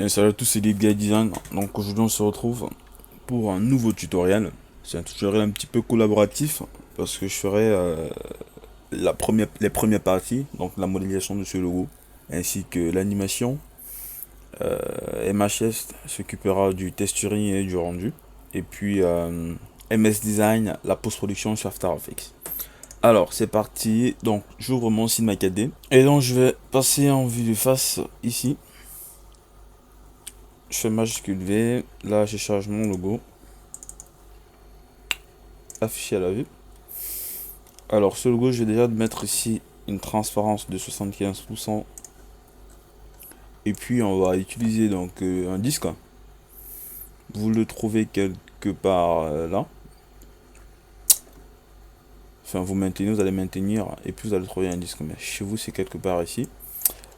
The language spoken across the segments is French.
Salut à tous, c'est Guy Design. Donc aujourd'hui on se retrouve pour un nouveau tutoriel. C'est un tutoriel un petit peu collaboratif parce que je ferai les premières parties, donc la modélisation de ce logo, ainsi que l'animation. MHS s'occupera du texturing et du rendu. Et puis MS Design, la post-production sur After Effects. Alors c'est parti, donc j'ouvre mon site Mac4D et donc je vais passer en vue de face ici. Je fais majuscule V, là je charge mon logo, affiché à la vue. Alors ce logo, je vais déjà mettre ici une transparence de 75%. Et puis on va utiliser donc un disque. Vous le trouvez quelque part là. Enfin vous maintenez, vous allez maintenir et puis vous allez trouver un disque. Mais chez vous c'est quelque part ici.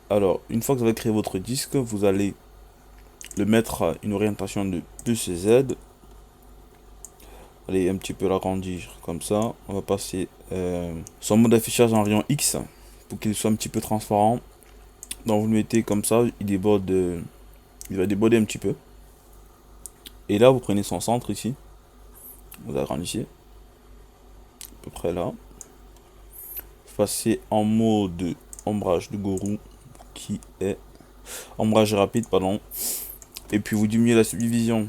Alors une fois que vous avez créé votre disque, vous allez le mettre à une orientation de plus Z. Allez un petit peu l'agrandir comme ça. On va passer son mode d'affichage en rayon X pour qu'il soit un petit peu transparent. Donc vous le mettez comme ça, il va déborder un petit peu. Et là vous prenez son centre ici, vous agrandissez, à peu près là. Vous passez en mode ombrage de gourou, qui est ombrage rapide, pardon. Et puis vous diminuez la subdivision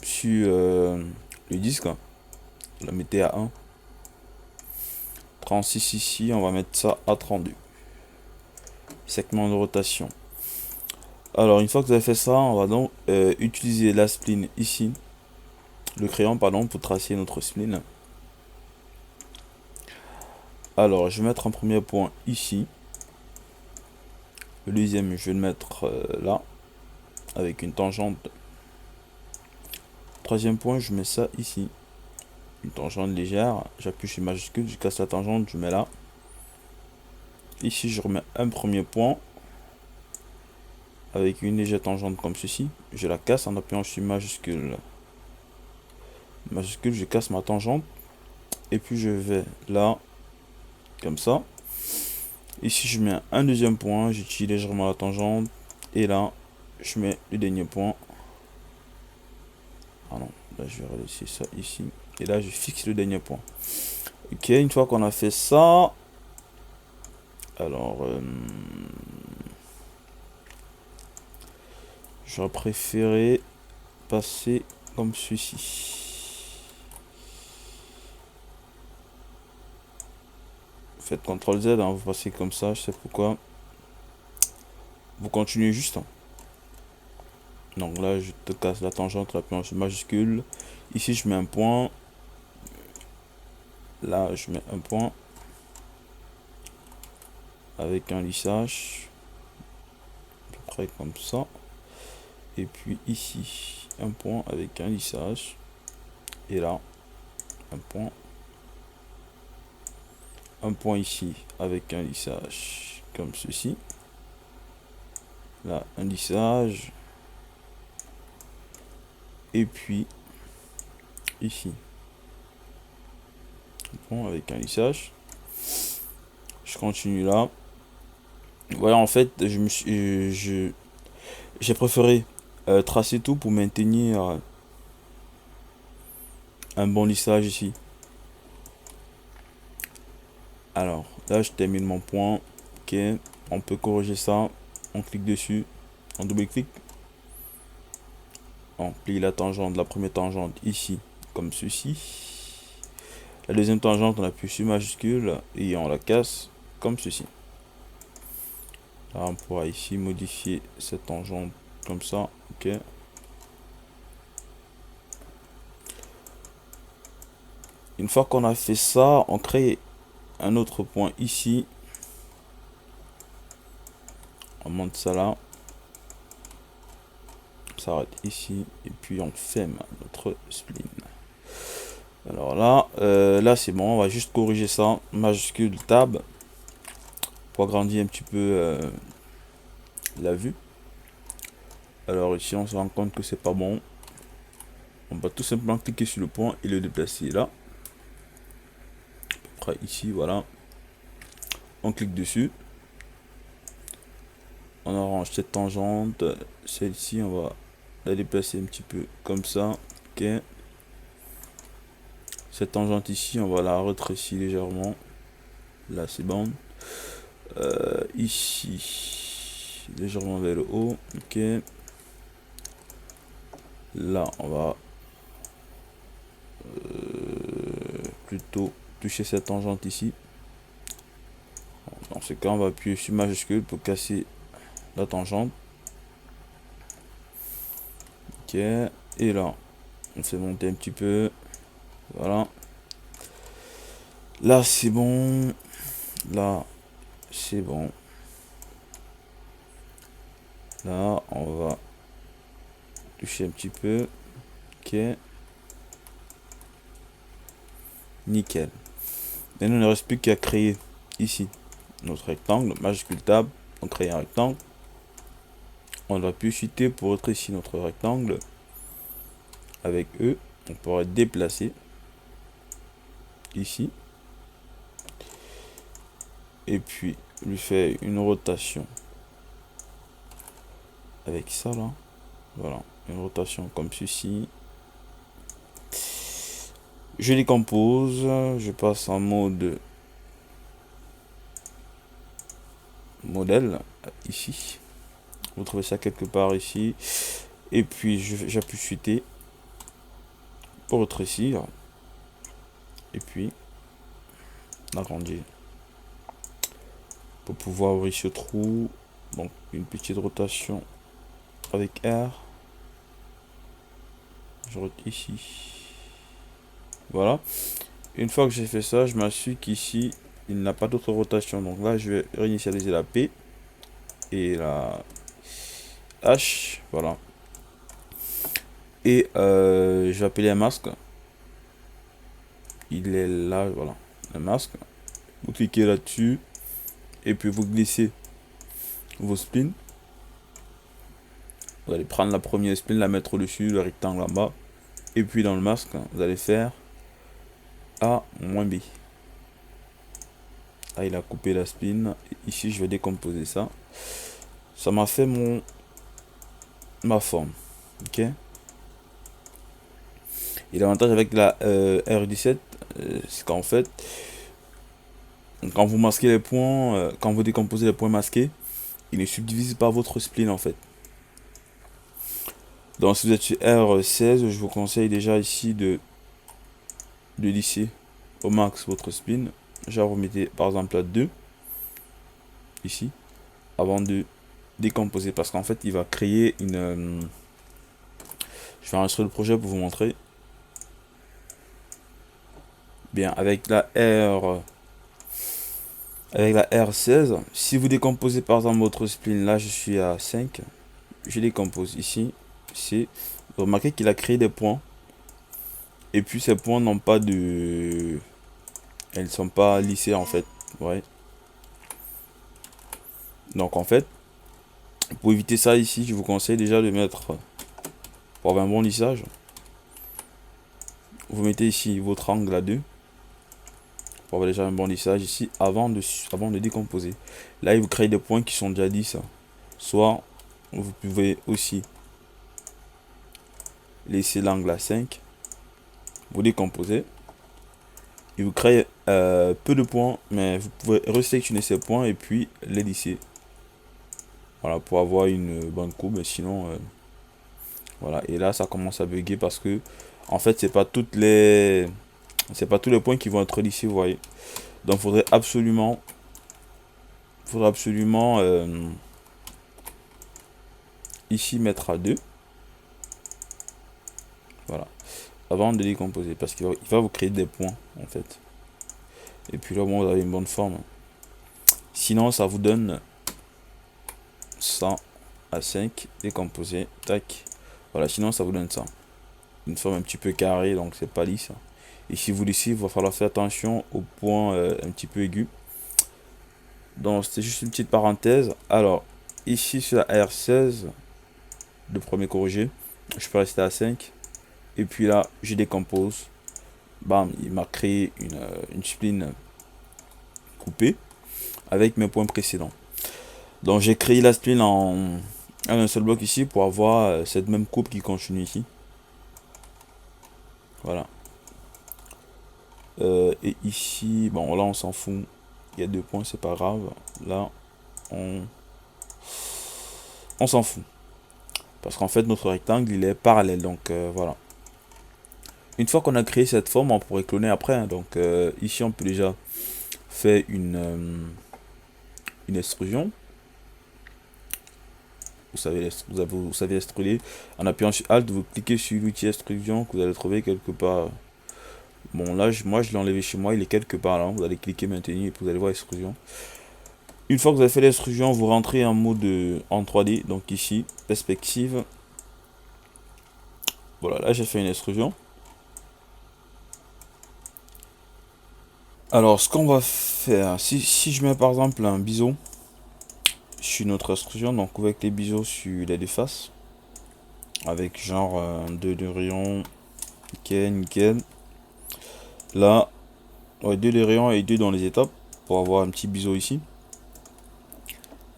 sur le disque, vous la mettez à 1. 36 ici, on va mettre ça à 32. Segment de rotation. Alors une fois que vous avez fait ça, on va donc utiliser la spline ici, le crayon pardon, pour tracer notre spline. Alors je vais mettre un premier point ici, le deuxième je vais le mettre là, avec une tangente. Troisième point je mets ça ici, une tangente légère, j'appuie sur majuscule, je casse la tangente, je mets là. Ici je remets un premier point, avec une légère tangente comme ceci, je la casse en appuyant sur majuscule. Majuscule, je casse ma tangente, et puis je vais là, comme ça. Ici je mets un deuxième point, j'utilise légèrement la tangente, et là je mets le dernier point. Ah non, là je vais laisser ça ici, et là je fixe le dernier point. Ok, une fois qu'on a fait ça, alors j'aurais préféré passer comme ceci. Faites CTRL Z, hein, vous passez comme ça, je sais pourquoi. Vous continuez juste. Hein. Donc là, je te casse la tangente, la planche majuscule. Ici, je mets un point. Là, je mets un point. Avec un lissage. À peu près comme ça. Et puis ici, un point avec un lissage. Et là, un point. Un point ici avec un lissage comme ceci. Là, un lissage. Et puis, ici, un point avec un lissage. Je continue là. Voilà, en fait, j'ai préféré tracer tout pour maintenir un bon lissage ici. Alors, là, je termine mon point. Ok, on peut corriger ça. On clique dessus, on double-clique. On plie la tangente, la première tangente ici, comme ceci. La deuxième tangente, on appuie sur majuscule et on la casse comme ceci. Là, on pourra ici modifier cette tangente comme ça. Ok. Une fois qu'on a fait ça, on crée un autre point ici. On monte ça là. On s'arrête ici. Et puis on ferme notre spline. Alors là, là c'est bon. On va juste corriger ça. Majuscule tab. Pour agrandir un petit peu la vue. Alors ici on se rend compte que c'est pas bon. On va tout simplement cliquer sur le point et le déplacer là. À peu près ici, voilà. On clique dessus. On arrange cette tangente, celle-ci, on va la déplacer un petit peu comme ça. Ok. Cette tangente ici, on va la rétrécir légèrement. Là, c'est bon. Ici, légèrement vers le haut. Ok. Là, on va plutôt toucher cette tangente ici. Dans ce cas, on va appuyer sur majuscule pour casser la tangente. Ok. Et là, on fait monter un petit peu. Voilà. Là, c'est bon. Là, c'est bon. Là, on va toucher un petit peu. Ok. Nickel. Maintenant, il ne reste plus qu'à créer ici notre rectangle. Majuscule tab. On crée un rectangle. On appuie sur T pour rétrécir notre rectangle. Avec E, on pourrait déplacer ici. Et puis, lui faire une rotation. Avec ça là. Voilà. Une rotation comme ceci. Je les compose. Je passe en mode modèle ici. Vous trouvez ça quelque part ici. Et puis j'appuie sur T pour rétrécir. Et puis agrandir. Pour pouvoir ouvrir ce trou. Donc une petite rotation avec R. Je retourne ici. Voilà. Une fois que j'ai fait ça, je m'assure qu'ici il n'a pas d'autre rotation. Donc là, je vais réinitialiser la P et la H. Voilà. Et je vais appeler un masque. Il est là, voilà. Un masque. Vous cliquez là-dessus. Et puis vous glissez vos splines. Vous allez prendre la première spline, la mettre au-dessus, le rectangle en bas. Et puis dans le masque, vous allez faire A-B. Là, il a coupé la spline. Ici, je vais décomposer ça. Ça m'a fait ma forme. Ok. Et l'avantage avec la R17, c'est qu'en fait, quand vous masquez les points, quand vous décomposez les points masqués, il ne subdivise pas votre spline en fait. Donc si vous êtes sur R16, je vous conseille déjà ici de lisser au max votre spline. Genre vous mettez par exemple à 2 ici avant de décomposer parce qu'en fait il va créer une je vais enregistrer le projet pour vous montrer. Bien, avec la R16, si vous décomposez par exemple votre spline, là je suis à 5, je décompose ici, c'est remarquez qu'il a créé des points et puis ces points n'ont pas de, elles sont pas lissées en fait, ouais. Donc en fait, pour éviter ça ici, je vous conseille déjà de mettre, pour avoir un bon lissage, vous mettez ici votre angle à 2 pour avoir déjà un bon lissage ici avant de décomposer. Là, il vous crée des points qui sont déjà lisses. Soit vous pouvez aussi laisser l'angle à 5, vous décomposez. Il vous crée peu de points, mais vous pouvez resélectionner ces points et puis les lisser. Voilà, pour avoir une bonne courbe. Mais sinon, voilà. Et là, ça commence à bugger parce que, en fait, c'est pas tous les points qui vont être lissés, vous voyez. Donc, il faudrait absolument ici mettre à 2. Voilà. Avant de décomposer. Parce qu'il va vous créer des points, en fait. Et puis là, bon, vous avez une bonne forme. Sinon, ça vous donne 100 à 5 décomposé. Tac. Voilà, sinon, ça vous donne ça. Une forme un petit peu carrée, donc c'est pas lisse. Et si vous lissez, il va falloir faire attention aux points un petit peu aigus. Donc, c'était juste une petite parenthèse. Alors, ici, sur la R16, le premier corrigé, je peux rester à 5. Et puis là, je décompose. Bam, il m'a créé une spline coupée avec mes points précédents. Donc j'ai créé la spline en un seul bloc ici pour avoir cette même coupe qui continue ici. Voilà. Et ici, bon là on s'en fout. Il y a 2 points, c'est pas grave. Là, on s'en fout. Parce qu'en fait, notre rectangle, il est parallèle. Donc voilà. Une fois qu'on a créé cette forme, on pourrait cloner après. Hein. Donc ici, on peut déjà faire une extrusion. Vous savez extruder. En appuyant sur Alt, vous cliquez sur l'outil extrusion que vous allez trouver quelque part. Bon, là, moi, je l'ai enlevé chez moi. Il est quelque part là. Vous allez cliquer maintenir et puis vous allez voir extrusion. Une fois que vous avez fait l'extrusion, vous rentrez en mode en 3D. Donc ici, perspective. Voilà, là, j'ai fait une extrusion. Alors, ce qu'on va faire, si je mets par exemple un biseau sur notre extrusion, donc avec les biseaux sur les deux faces, avec genre 2 rayons, nickel, nickel. Là, ouais, 2 rayons et 2 dans les étapes pour avoir un petit biseau ici.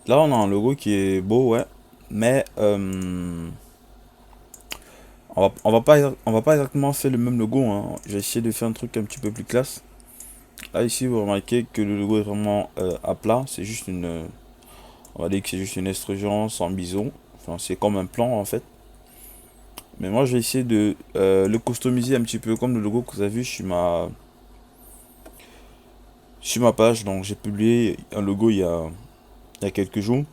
Là, on a un logo qui est beau, ouais, mais on va pas exactement faire le même logo. Hein. J'ai essayé de faire un truc un petit peu plus classe. Là, ici, vous remarquez que le logo est vraiment à plat. C'est juste on va dire que c'est juste une extrusion sans biseau. Enfin, c'est comme un plan en fait. Mais moi, je vais essayer de le customiser un petit peu comme le logo que vous avez vu sur ma page. Donc, j'ai publié un logo il y a quelques jours.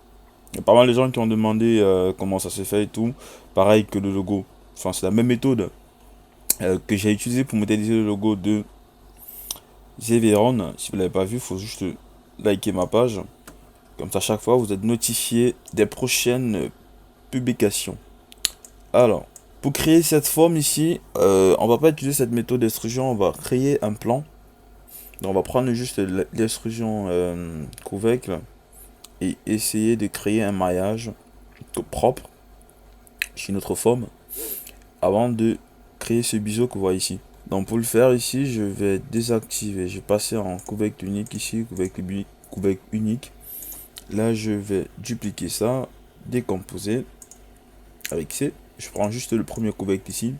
Il y a pas mal de gens qui ont demandé comment ça s'est fait et tout. Pareil que le logo. Enfin, c'est la même méthode que j'ai utilisée pour modéliser le logo de Zeveron. Si vous ne l'avez pas vu, il faut juste liker ma page. Comme ça, chaque fois, vous êtes notifié des prochaines publications. Alors, pour créer cette forme ici, on va pas utiliser cette méthode d'extrusion, on va créer un plan. Donc, on va prendre juste l'extrusion couvercle et essayer de créer un maillage propre sur notre forme avant de créer ce biseau que vous voyez ici. Donc, pour le faire ici, je vais désactiver, je vais passer en couvercle unique ici, couvercle unique. Là, je vais dupliquer ça, décomposer avec C. Je prends juste le premier couvercle ici.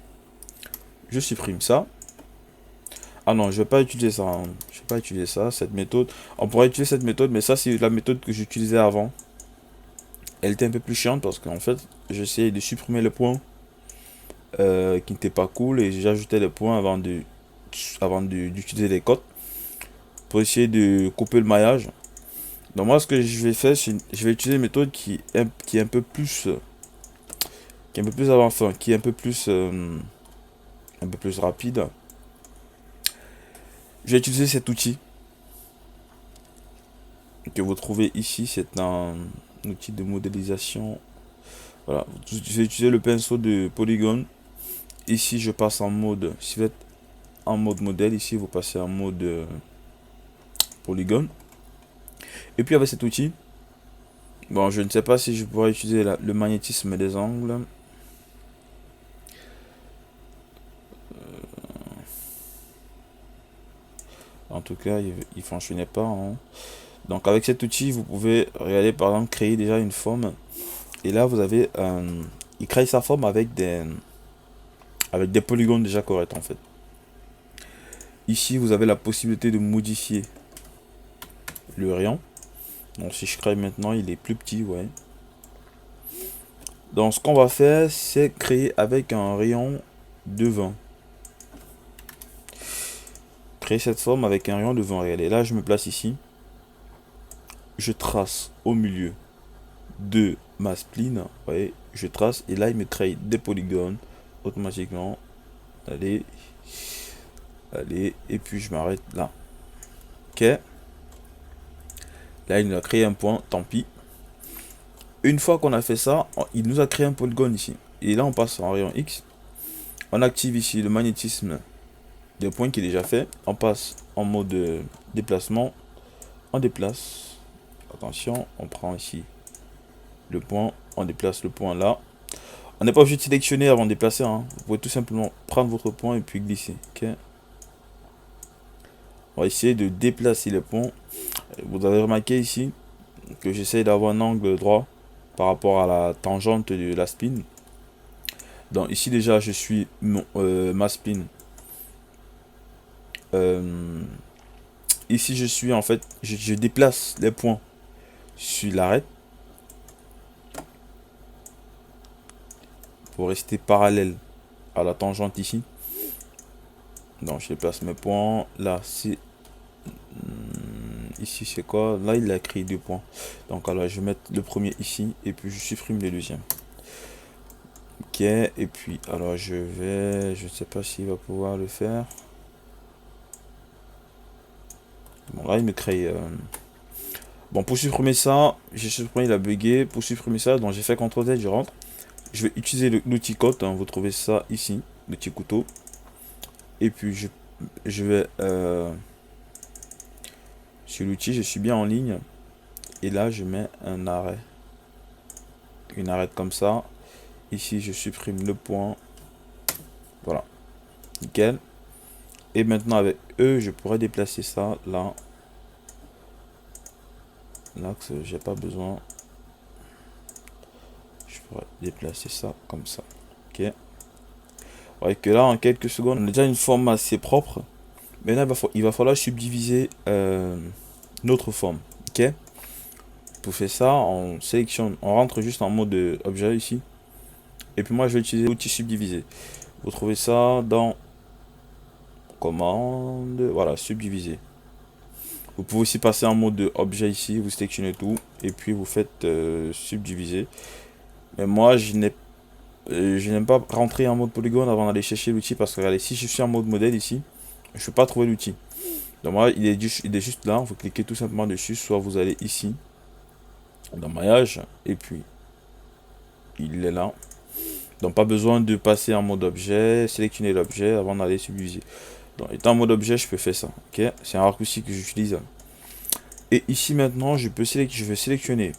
Je supprime ça. Ah non, je vais pas utiliser ça. Hein. Je vais pas utiliser ça, cette méthode. On pourrait utiliser cette méthode, mais ça, c'est la méthode que j'utilisais avant. Elle était un peu plus chiante parce qu'en fait, j'essayais de supprimer les points qui n'étaient pas cool et j'ajoutais les points avant d'utiliser les codes pour essayer de couper le maillage. Donc moi, ce que je vais faire, je vais utiliser une méthode qui est un peu plus avancée, qui est un peu plus rapide. Je vais utiliser cet outil que vous trouvez ici. C'est un outil de modélisation. Voilà, je vais utiliser le pinceau de polygone. Ici, je passe en mode. Si vous êtes en mode modèle, ici, vous passez en mode polygone. Et puis avec cet outil, bon, je ne sais pas si je pourrais utiliser le magnétisme des angles. En tout cas, il ne fonctionnait pas. Hein. Donc avec cet outil, vous pouvez regarder par exemple créer déjà une forme. Et là, vous avez il crée sa forme avec des polygones déjà corrects en fait. Ici, vous avez la possibilité de modifier le rayon. Donc si je crée maintenant, il est plus petit, ouais. Donc ce qu'on va faire, c'est créer avec un rayon de 20. Créer cette forme avec un rayon de 20. Regardez, là je me place ici. Je trace au milieu de ma spline. Ouais, je trace et là il me crée des polygones automatiquement. Allez. Allez. Et puis je m'arrête là. Ok. Là il nous a créé un point, tant pis. Une fois qu'on a fait ça, il nous a créé un polygone ici. Et là on passe en rayon X. On active ici le magnétisme des points qui est déjà fait. On passe en mode déplacement. On déplace. Attention, on prend ici le point. On déplace le point là. On n'est pas obligé de sélectionner avant de déplacer. Hein. Vous pouvez tout simplement prendre votre point et puis glisser. Okay. On va essayer de déplacer les points. Vous avez remarqué ici que j'essaie d'avoir un angle droit. par rapport à la tangente de la spin. Donc ici déjà je suis ma spin. Ici je suis en fait, je déplace les points sur l'arête pour rester parallèle à la tangente ici. Donc je déplace mes points. Là c'est ici c'est quoi? Là il a créé 2 points. Donc alors je vais mettre le premier ici et puis je supprime le deuxième. Ok, et puis alors je sais pas s'il va pouvoir le faire. Bon là il me crée bon, pour supprimer ça, j'ai supprimé, il a bugué. Pour supprimer ça, donc j'ai fait CTRL Z, je rentre. Je vais utiliser l'outil cote, hein, vous trouvez ça ici, le petit couteau. Et puis je vais sur l'outil, je suis bien en ligne. Et là je mets un arrêt. Une arrête comme ça. Ici je supprime le point. Voilà. Nickel. Et maintenant avec E, je pourrais déplacer ça là. L'axe, j'ai pas besoin. Je pourrais déplacer ça comme ça. Ok. Ouais, que là en quelques secondes, on a déjà une forme assez propre. Maintenant il va falloir subdiviser notre forme. Ok. Pour faire ça, on sélectionne, on rentre juste en mode objet ici. Et puis moi je vais utiliser l'outil subdiviser. Vous trouvez ça dans commande, voilà, subdiviser. Vous pouvez aussi passer en mode objet ici, vous sélectionnez tout et puis vous faites subdiviser. Mais moi je n'aime pas rentrer en mode polygone avant d'aller chercher l'outil parce que regardez, si je suis en mode modèle ici, je ne peux pas trouver l'outil. Donc moi il est juste là, vous cliquez tout simplement dessus, soit vous allez ici dans maillage et puis il est là. Donc pas besoin de passer en mode objet, sélectionner l'objet avant d'aller subdiviser. Donc étant en mode objet, je peux faire ça. Ok, c'est un raccourci que j'utilise. Et ici maintenant, je vais sélectionner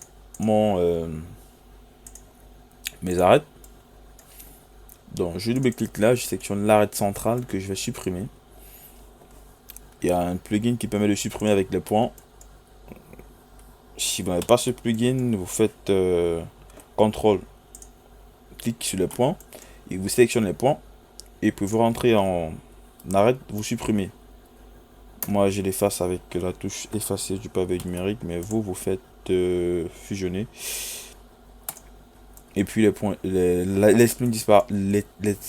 mes arêtes. Donc je double-clique là, je sélectionne l'arête centrale que je vais supprimer. Il y a un plugin qui permet de supprimer avec les points. Si vous n'avez pas ce plugin, vous faites CTRL, clique sur les points, et vous sélectionnez les points, et puis vous rentrez en arrête, vous supprimez. Moi je l'efface avec la touche effacer du pavé numérique, mais vous faites fusionner. Et puis les points, les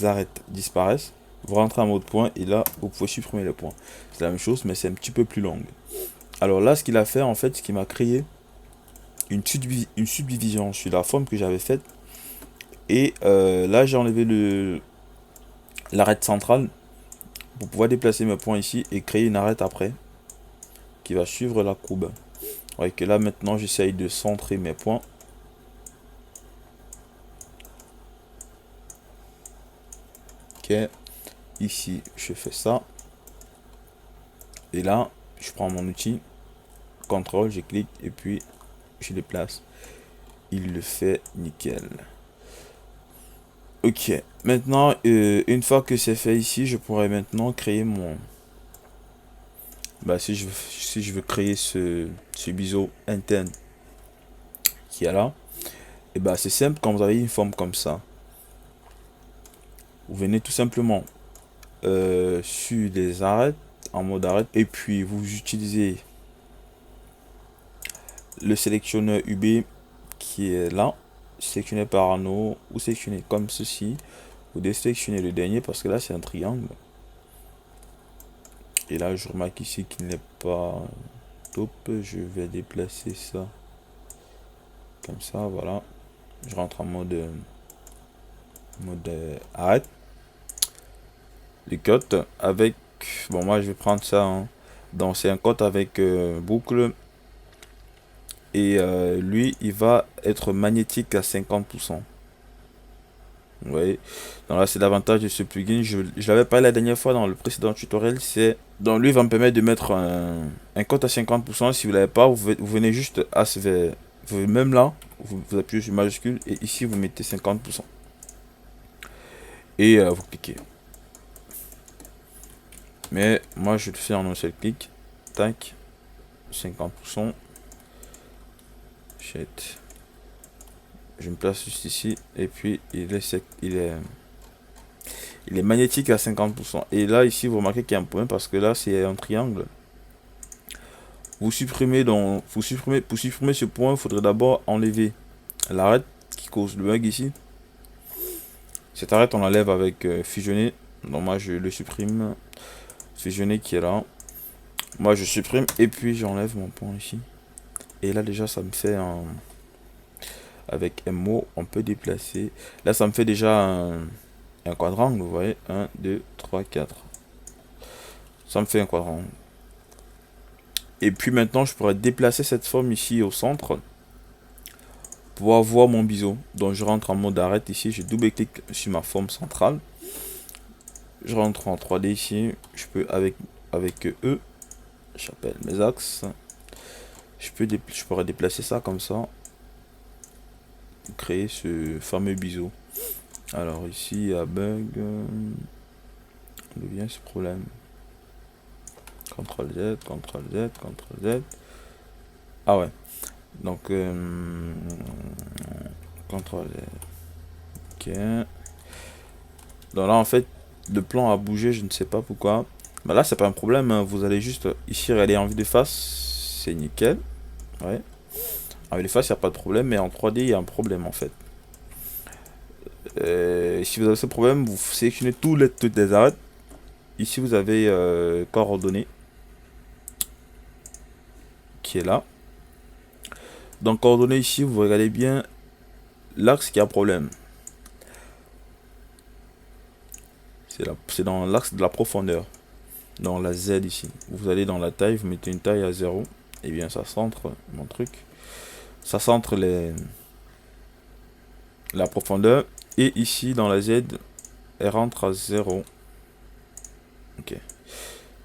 arêtes disparaissent. Vous rentrez en mode point et là vous pouvez supprimer les points. C'est la même chose mais c'est un petit peu plus long. Alors là ce qu'il a fait en fait, c'est qu'il m'a créé une subdivision sur la forme que j'avais faite. Et là j'ai enlevé l'arête centrale pour pouvoir déplacer mes points ici et créer une arête après qui va suivre la courbe. Ouais, que là maintenant j'essaye de centrer mes points. Ok, ici je fais ça. Et là je prends mon outil, CTRL, je clique et puis je déplace. Il le fait nickel. Ok, maintenant une fois que c'est fait ici, je pourrais maintenant créer mon... Bah si je veux créer ce biseau interne qui est là, et bah c'est simple. Quand vous avez une forme comme ça, vous venez tout simplement sur les arêtes, en mode arête, et puis vous utilisez le sélectionneur UB qui est là, sélectionné par anneau ou sélectionné comme ceci. Vous désélectionnez le dernier parce que là c'est un triangle. Et là je remarque ici qu'il n'est pas top. Je vais déplacer ça comme ça, voilà. Je rentre en mode arrête. Les cotes avec, bon moi je vais prendre ça, hein. Donc c'est un code avec boucle. Et lui il va être magnétique à 50%. Vous voyez, donc là c'est l'avantage de ce plugin. Je l'avais parlé la dernière fois dans le précédent tutoriel. C'est donc lui va me permettre de mettre un code à 50%. Si vous l'avez pas, vous venez juste à même là, vous appuyez sur majuscule et ici vous mettez 50%. Et vous cliquez. Mais moi je le fais en un seul clic. Tac, 50%. Shit. Je me place juste ici. Et puis, il est magnétique à 50%. Et là, ici, vous remarquez qu'il y a un point parce que là, c'est un triangle. Pour supprimer ce point, il faudrait d'abord enlever l'arête qui cause le bug ici. Cette arête, on l'enlève avec fusionner. Donc moi, je le supprime. Fusionner qui est là. Moi, je supprime et puis j'enlève mon point ici. Et là, déjà, ça me fait un... Avec MO, on peut déplacer. Là, ça me fait déjà un quadrangle, vous voyez. 1, 2, 3, 4. Ça me fait un quadrangle. Et puis maintenant, je pourrais déplacer cette forme ici au centre pour avoir mon biseau. Donc, je rentre en mode arrête ici. Je double-clique sur ma forme centrale. Je rentre en 3D ici. Je peux avec E. J'appelle mes axes. Je pourrais déplacer ça comme ça. Créer ce fameux biseau. Alors ici, il y a bug. D'où vient ce problème? CTRL Z, CTRL Z, CTRL Z. Ah ouais. Donc, CTRL Z. Ok. Donc là, en fait, le plan a bougé, je ne sais pas pourquoi. Bah là, c'est pas un problème. Hein. Vous allez juste ici regarder en vue de face. C'est nickel. Ouais. En vue de face, il n'y a pas de problème. Mais en 3D, il y a un problème en fait. Si vous avez ce problème, vous sélectionnez toutes les arêtes. Ici, vous avez coordonnées qui est là. Dans coordonnées ici, vous regardez bien l'axe qui a problème. C'est dans l'axe de la profondeur. Dans la Z ici. Vous allez dans la taille, vous mettez une taille à 0. Et bien ça centre mon truc. Ça centre la profondeur. Et ici dans la Z, elle rentre à 0. Ok.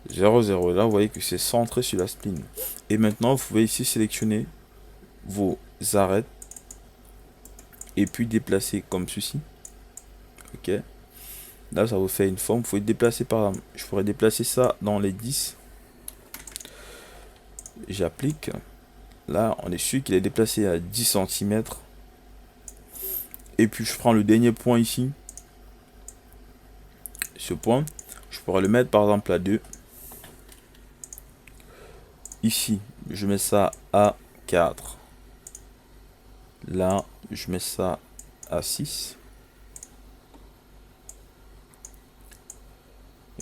0, 0. Là, vous voyez que c'est centré sur la spline. Et maintenant, vous pouvez ici sélectionner vos arêtes. Et puis déplacer comme ceci. Ok. Là, ça vous fait une forme. Vous pouvez déplacer par exemple. Je pourrais déplacer ça dans les 10. J'applique. Là, on est sûr qu'il est déplacé à 10 cm. Et puis, je prends le dernier point ici. Ce point, je pourrais le mettre par exemple à 2. Ici, je mets ça à 4. Là, je mets ça à 6.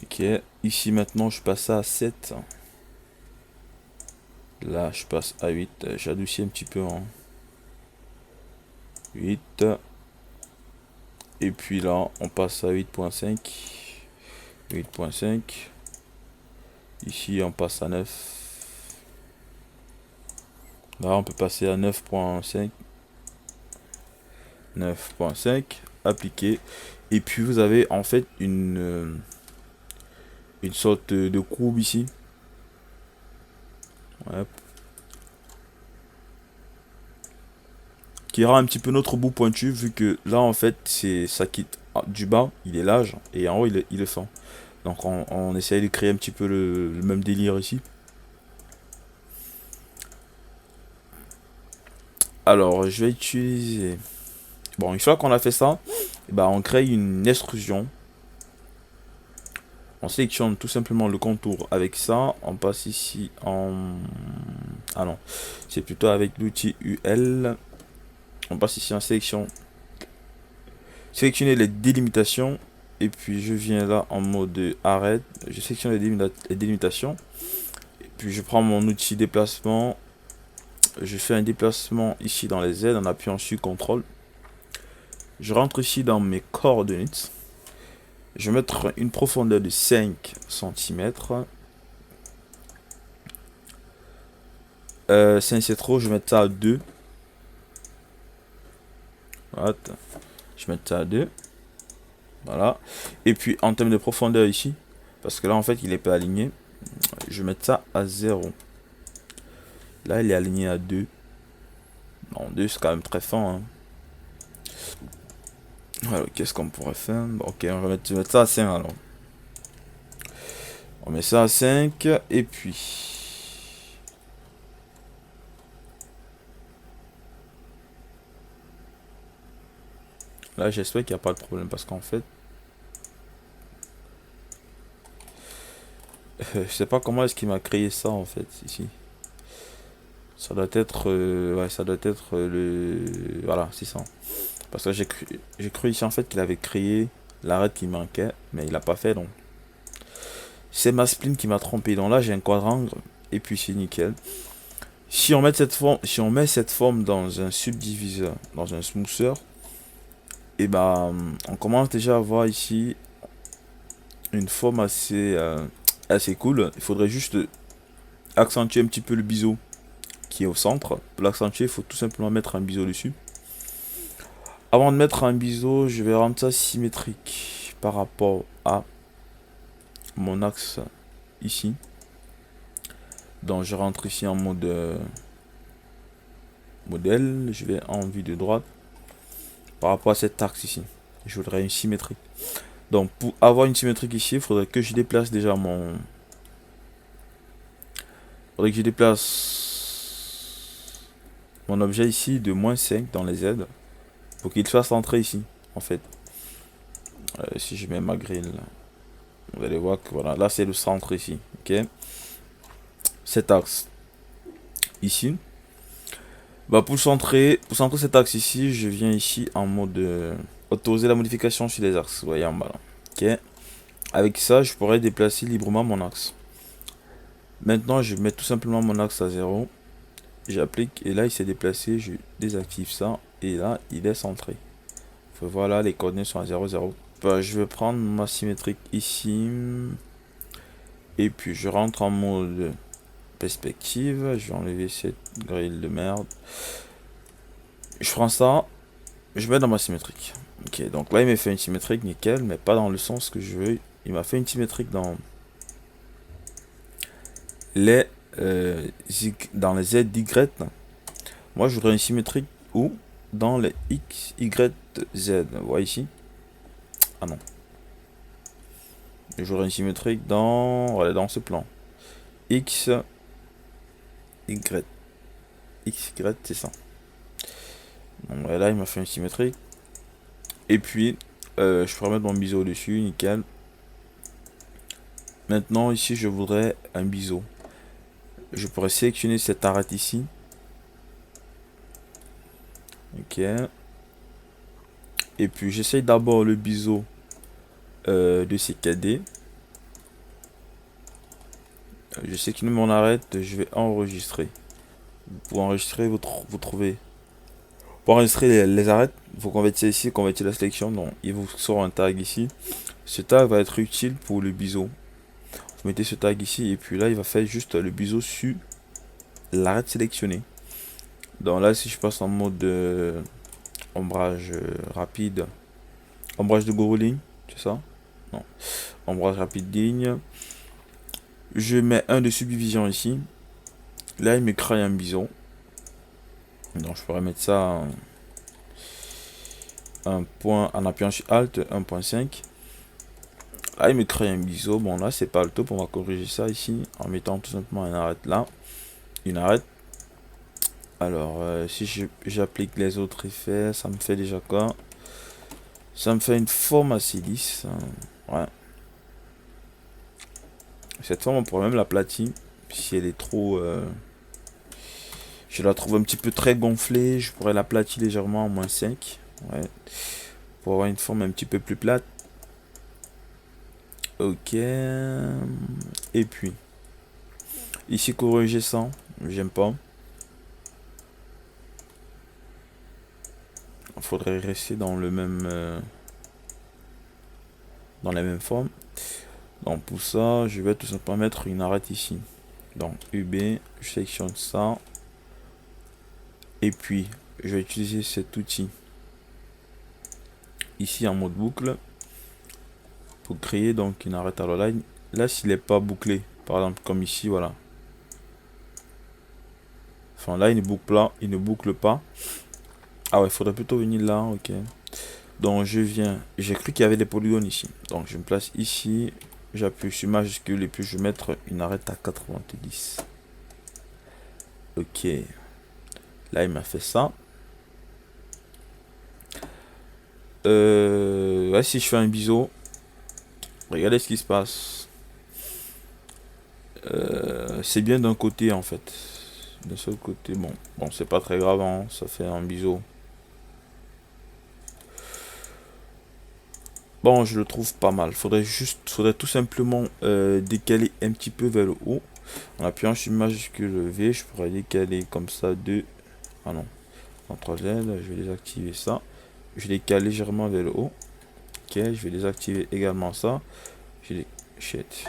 Ok, ici maintenant, je passe à 7. Là, je passe à 8. J'adoucis un petit peu en 8. Et puis là, on passe à 8.5. 8.5. Ici, on passe à 9. Là, on peut passer à 9.5. 9.5. Appliquer. Et puis, vous avez en fait une sorte de courbe ici. Ouais. Qui rend un petit peu notre bout pointu, vu que là, en fait, ça quitte du bas, il est large, et en haut, il est fin. Donc, on essaye de créer un petit peu le même délire ici. Alors, je vais utiliser... Bon, une fois qu'on a fait ça, bah, on crée une extrusion. On sélectionne tout simplement le contour avec ça. On passe ici en... Ah non, c'est plutôt avec l'outil UL. On passe ici en sélection. Sélectionner les délimitations. Et puis je viens là en mode arrête. Je sélectionne les délimitations. Et puis je prends mon outil déplacement. Je fais un déplacement ici dans les Z en appuyant sur CTRL. Je rentre ici dans mes coordonnées. Je vais mettre une profondeur de 5 cm. 5 c'est trop, je vais mettre ça à 2. Voilà. Je vais mettre ça à 2. Voilà. Et puis en termes de profondeur ici, parce que là en fait il est pas aligné, je vais mettre ça à 0. Là il est aligné à 2. Non, 2 c'est quand même très fin. Hein. Alors qu'est-ce qu'on pourrait faire? Bon, ok, on va mettre ça à 5 alors. On met ça à 5 et puis... Là, j'espère qu'il n'y a pas de problème parce qu'en fait, je sais pas comment est-ce qu'il m'a créé ça en fait ici. Ça doit être, ouais, ça doit être voilà, c'est ça. Parce que j'ai cru ici en fait qu'il avait créé l'arrêt qui manquait, mais il l'a pas fait donc. C'est ma spline qui m'a trompé. Donc là, j'ai un quadrangle et puis c'est nickel. Si on met cette forme dans un subdiviseur, dans un smoother, et ben, on commence déjà à voir ici une forme assez cool. Il faudrait juste accentuer un petit peu le biseau qui est au centre. Pour l'accentuer, il faut tout simplement mettre un biseau dessus. Avant de mettre un biseau, je vais rendre ça symétrique par rapport à mon axe ici. Donc je rentre ici en mode modèle. Je vais en vue de droite par rapport à cet axe ici. Je voudrais une symétrie. Donc pour avoir une symétrique ici, il faudrait que je déplace déjà mon... faudrait que je déplace mon objet ici de -5 dans les Z pour qu'il soit centré ici en fait. Si je mets ma grille, vous allez voir que voilà, là c'est le centre ici. Ok, cet axe ici. Bah pour centrer cet axe ici, je viens ici en mode autoriser la modification sur les axes. Vous voyez en bas là. Ok. Avec ça, je pourrais déplacer librement mon axe. Maintenant, je mets tout simplement mon axe à 0. J'applique et là il s'est déplacé. Je désactive ça et là il est centré. Voilà, les coordonnées sont à 0, 0. Bah, je vais prendre ma symétrique ici. Et puis je rentre en mode perspective. Je vais enlever cette grille de merde. Je prends ça. Je mets dans ma symétrique. Ok, donc là il m'a fait une symétrique nickel, mais pas dans le sens que je veux. Il m'a fait une symétrique dans les dans les ZY. Moi je voudrais une symétrique où dans les X, Y, Z. Vous voyez ici. Ah non. Je voudrais une symétrique dans, voilà, dans ce plan. X, Y. X, Y, c'est ça. Donc là il m'a fait une symétrique. Et puis je pourrais mettre mon biseau au-dessus, nickel. Maintenant ici je voudrais un biseau. Je pourrais sélectionner cette arête ici. Ok. Et puis j'essaye d'abord le biseau de CKD. Je sélectionne mon arête, je vais enregistrer. Pour enregistrer, vous trouvez. Pour enregistrer les arêtes, il faut convertir ici, convertir la sélection. Donc il vous sort un tag ici. Ce tag va être utile pour le biseau. Vous mettez ce tag ici et puis là il va faire juste le biseau sur l'arête sélectionnée. Donc là si je passe en mode ombrage rapide, ombrage de Goroling, c'est ça? Non, ombrage rapide ligne. Je mets un de subdivision ici. Là il me crée un biseau. Donc je pourrais mettre ça un point en appuyant sur Alt 1.5. Là il me crée un biseau. Bon là c'est pas le top, on va corriger ça ici en mettant tout simplement une arête là. Une arête. Alors si j'applique les autres effets, ça me fait déjà quoi? Ça me fait une forme assez lisse. Ouais. Cette forme on pourrait même l'aplatir. Si elle est trop... je la trouve un petit peu très gonflée. Je pourrais l'aplatir légèrement en -5. Ouais. Pour avoir une forme un petit peu plus plate. Ok. Et puis. Ici corriger ça. J'aime pas. Il faudrait rester dans le même... dans la même forme. Donc pour ça, je vais tout simplement mettre une arête ici. Donc UB, je sélectionne ça. Et puis, je vais utiliser cet outil ici en mode boucle pour créer donc une arête à la line. Là, s'il n'est pas bouclé, par exemple comme ici, voilà. Enfin là, il ne boucle pas. Ah ouais, il faudrait plutôt venir là, ok. Donc je viens, j'ai cru qu'il y avait des polygones ici. Donc je me place ici, j'appuie sur majuscule et puis je vais mettre une arête à 90. Ok. Là, il m'a fait ça. Ouais, si je fais un biseau, regardez ce qui se passe. C'est bien d'un côté en fait. D'un seul côté, bon, c'est pas très grave, hein, ça fait un biseau. Bon, je le trouve pas mal. Faudrait tout simplement décaler un petit peu vers le haut. En appuyant sur majuscule V, je pourrais décaler comme ça de... Ah non, CTRL Z, je vais désactiver ça. Je décale légèrement vers le haut. Ok, je vais désactiver également ça. Je les... Shit.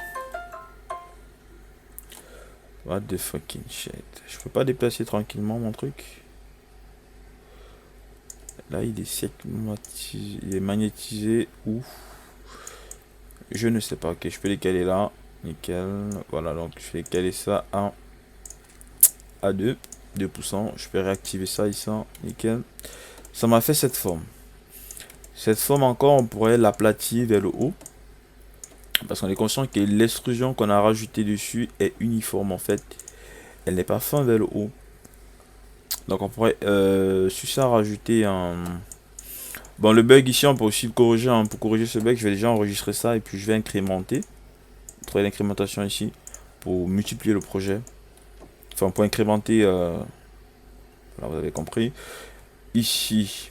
What the fucking shit. Je peux pas déplacer tranquillement mon truc. Là, il est magnétisé. Ouf. Je ne sais pas. Ok, je peux les caler là. Nickel. Voilà, donc je vais caler ça à 2%. Je peux réactiver ça ici. Nickel. Ça m'a fait cette forme. Cette forme encore, on pourrait l'aplatir vers le haut. Parce qu'on est conscient que l'extrusion qu'on a rajouté dessus est uniforme en fait. Elle n'est pas fin vers le haut. Donc on pourrait sur ça rajouter un... Bon, le bug ici, on peut aussi le corriger. Hein. Pour corriger ce bug, je vais déjà enregistrer ça et puis je vais incrémenter. Trouver l'incrémentation ici pour multiplier le projet. Enfin, pour incrémenter... Voilà, vous avez compris. Ici,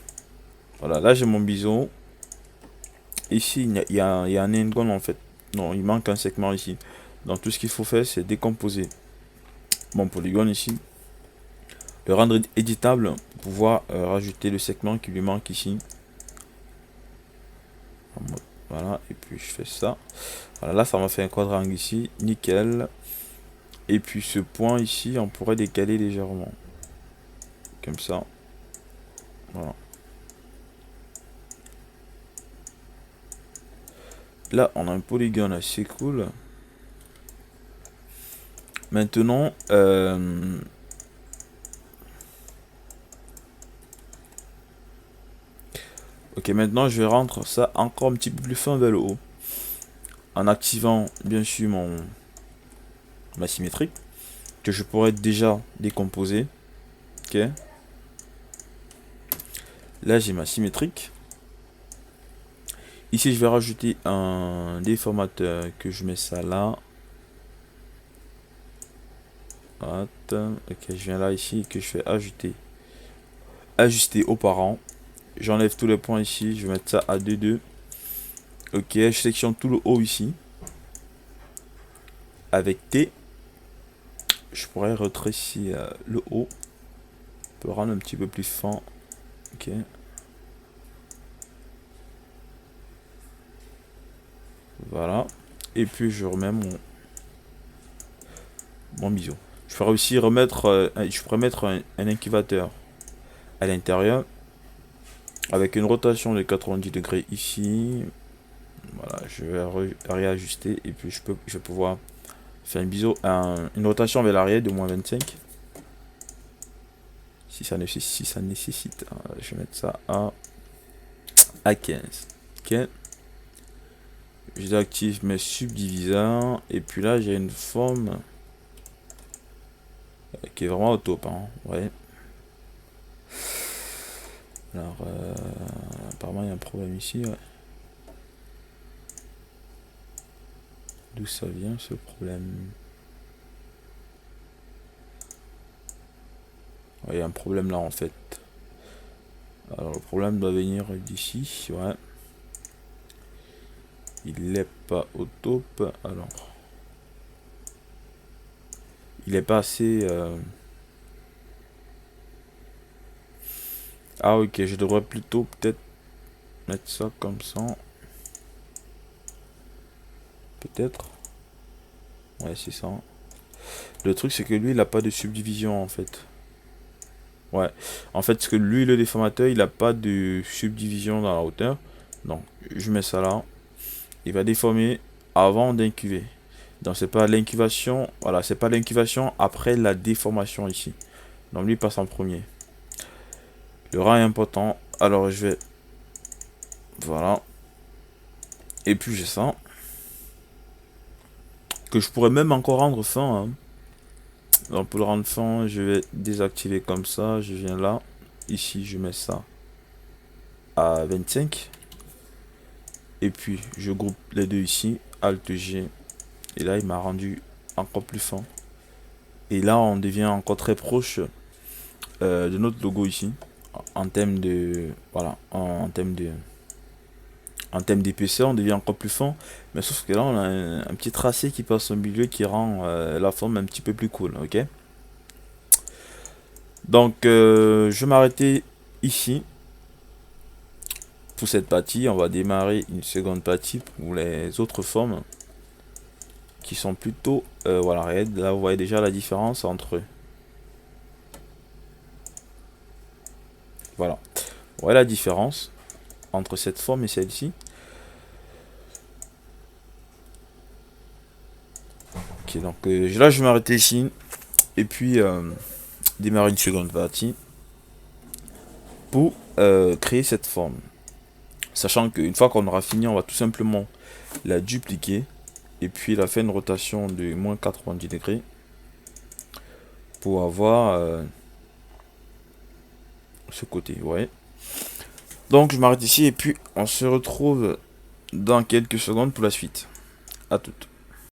voilà, là j'ai mon bison. Ici, il y a un endgone en fait. Non, il manque un segment ici. Donc tout ce qu'il faut faire, c'est décomposer mon polygone ici. Le rendre éditable pour pouvoir rajouter le segment qui lui manque ici. Voilà, et puis je fais ça. Voilà, là ça m'a fait un quadrangle ici, nickel. Et puis ce point ici, on pourrait décaler légèrement. Comme ça. Voilà. Là, on a un polygone assez cool. Maintenant, ok, maintenant je vais rendre ça encore un petit peu plus fin vers le haut. En activant bien sûr ma symétrie. Que je pourrais déjà décomposer. Ok. Là j'ai ma symétrique. Ici je vais rajouter un déformateur que je mets ça là. Ok, je viens là ici que je fais ajouter. Ajuster aux parents. J'enlève tous les points ici. Je vais mettre ça à 2,2. Ok, je sélectionne tout le haut ici. Avec T. Je pourrais rétrécir le haut. Pour le rendre un petit peu plus fin. Ok. Voilà. Et puis je remets mon biseau. Je pourrais aussi remettre, je pourrais mettre un incubateur à l'intérieur avec une rotation de 90 degrés ici. Voilà, je vais réajuster et puis je vais pouvoir faire un biseau, une rotation vers l'arrière de moins 25. Si ça nécessite, je vais mettre ça à 15. Ok. Je désactive mes subdiviseurs et puis là j'ai une forme qui est vraiment au top. Hein. Ouais. Alors, apparemment il y a un problème ici. Ouais. D'où ça vient ce problème? Ouais, il y a un problème là en fait. Alors le problème doit venir d'ici. Ouais. Il n'est pas au top. Alors. Il est pas assez... Ah ok, je devrais plutôt peut-être mettre ça comme ça. Peut-être. Ouais, c'est ça. Le truc, c'est que lui, il a pas de subdivision, en fait. Ouais. En fait, c'est que lui, le déformateur, il a pas de subdivision dans la hauteur. Donc, je mets ça là. Il va déformer avant d'incuver. Donc, c'est pas l'incubation. Voilà, c'est pas l'incubation après la déformation ici. Donc, lui, il passe en premier. Le rang est important. Alors, je vais... Voilà. Et puis, j'ai ça. Que je pourrais même encore rendre fin. Hein. Donc pour le rendre fin, je vais désactiver comme ça. Je viens là. Ici, je mets ça à 25. et puis je groupe les deux ici, Alt G, et là il m'a rendu encore plus fin. Et là on devient encore très proche de notre logo ici, en termes de, voilà, en termes d'épaisseur, on devient encore plus fin, mais sauf que là on a un petit tracé qui passe au milieu qui rend la forme un petit peu plus cool, ok. Donc je vais m'arrêter ici pour cette partie. On va démarrer une seconde partie pour les autres formes qui sont plutôt voilà, raides. Là vous voyez déjà la différence entre eux. Voilà, vous voyez la différence entre cette forme et celle-ci. Ok, donc là je vais m'arrêter ici et puis démarrer une seconde partie pour créer cette forme, sachant qu'une fois qu'on aura fini, on va tout simplement la dupliquer et puis la faire une rotation de moins 90 degrés pour avoir ce côté, vous voyez. Donc je m'arrête ici et puis on se retrouve dans quelques secondes pour la suite. À toutes.